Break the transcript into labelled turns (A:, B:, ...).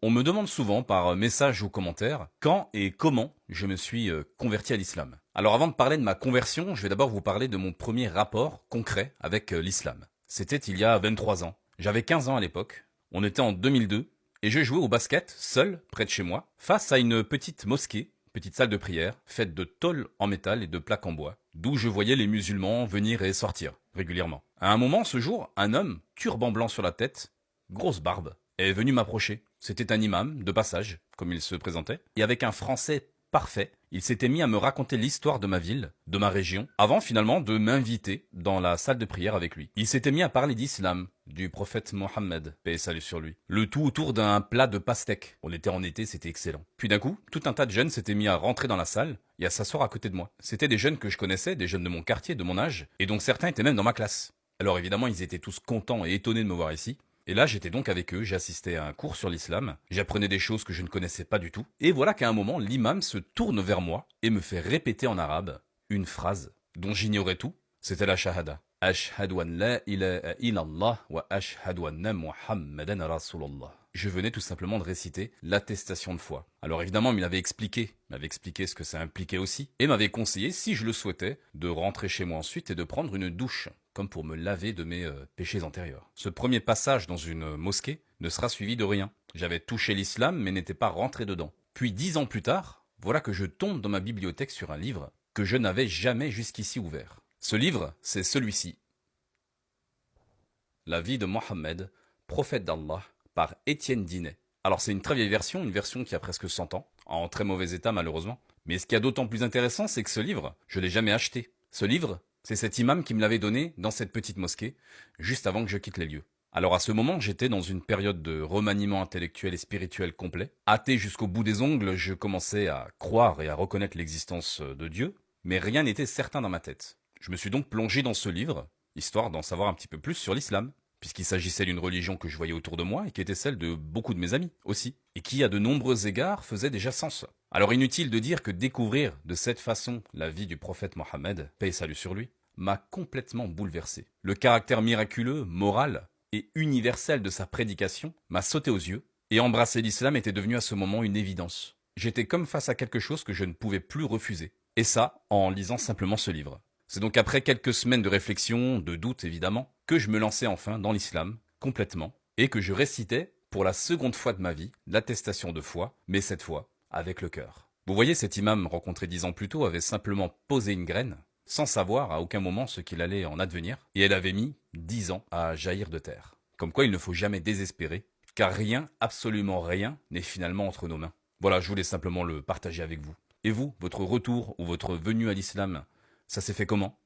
A: On me demande souvent par message ou commentaire quand et comment je me suis converti à l'islam. Alors avant de parler de ma conversion, je vais d'abord vous parler de mon premier rapport concret avec l'islam. C'était il y a 23 ans. J'avais 15 ans à l'époque. On était en 2002 et je jouais au basket seul près de chez moi face à une petite mosquée, petite salle de prière faite de tôles en métal et de plaques en bois, d'où je voyais les musulmans venir et sortir régulièrement. À un moment, ce jour, un homme, turban blanc sur la tête, grosse barbe, est venu m'approcher. C'était un imam, de passage, comme il se présentait, et avec un français parfait, il s'était mis à me raconter l'histoire de ma ville, de ma région, avant finalement de m'inviter dans la salle de prière avec lui. Il s'était mis à parler d'islam, du prophète Mohammed, paix et salut sur lui. Le tout autour d'un plat de pastèque. On était en été, c'était excellent. Puis d'un coup, tout un tas de jeunes s'étaient mis à rentrer dans la salle et à s'asseoir à côté de moi. C'était des jeunes que je connaissais, des jeunes de mon quartier, de mon âge, et donc certains étaient même dans ma classe. Alors évidemment, ils étaient tous contents et étonnés de me voir ici. Et là, j'étais donc avec eux, j'assistais à un cours sur l'islam, j'apprenais des choses que je ne connaissais pas du tout, et voilà qu'à un moment, l'imam se tourne vers moi et me fait répéter en arabe une phrase dont j'ignorais tout, c'était la shahada. Ashhadu an la ilaha illallah wa ashhadu anna Muhammadan Rasulullah. Je venais tout simplement de réciter l'attestation de foi. Alors évidemment, il m'avait expliqué ce que ça impliquait aussi, et m'avait conseillé, si je le souhaitais, de rentrer chez moi ensuite et de prendre une douche, comme pour me laver de mes péchés antérieurs. Ce premier passage dans une mosquée ne sera suivi de rien. J'avais touché l'islam, mais n'étais pas rentré dedans. Puis 10 ans plus tard, voilà que je tombe dans ma bibliothèque sur un livre que je n'avais jamais jusqu'ici ouvert. Ce livre, c'est celui-ci. La vie de Mohammed, prophète d'Allah, par Étienne Dinet. Alors c'est une très vieille version, une version qui a presque 100 ans, en très mauvais état malheureusement. Mais ce qui est d'autant plus intéressant, c'est que ce livre, je l'ai jamais acheté. Ce livre, c'est cet imam qui me l'avait donné dans cette petite mosquée, juste avant que je quitte les lieux. Alors à ce moment, j'étais dans une période de remaniement intellectuel et spirituel complet. Athée jusqu'au bout des ongles, je commençais à croire et à reconnaître l'existence de Dieu, mais rien n'était certain dans ma tête. Je me suis donc plongé dans ce livre, histoire d'en savoir un petit peu plus sur l'islam, puisqu'il s'agissait d'une religion que je voyais autour de moi et qui était celle de beaucoup de mes amis aussi, et qui à de nombreux égards faisait déjà sens. Alors inutile de dire que découvrir de cette façon la vie du prophète Mohammed, paix et salut sur lui, m'a complètement bouleversé. Le caractère miraculeux, moral et universel de sa prédication m'a sauté aux yeux, et embrasser l'islam était devenu à ce moment une évidence. J'étais comme face à quelque chose que je ne pouvais plus refuser. Et ça, en lisant simplement ce livre. C'est donc après quelques semaines de réflexion, de doute évidemment, que je me lançais enfin dans l'islam, complètement, et que je récitais, pour la seconde fois de ma vie, l'attestation de foi, mais cette fois, avec le cœur. Vous voyez, cet imam rencontré 10 ans plus tôt avait simplement posé une graine, sans savoir à aucun moment ce qu'il allait en advenir, et elle avait mis 10 ans à jaillir de terre. Comme quoi il ne faut jamais désespérer, car rien, absolument rien, n'est finalement entre nos mains. Voilà, je voulais simplement le partager avec vous. Et vous, votre retour ou votre venue à l'islam, ça s'est fait comment?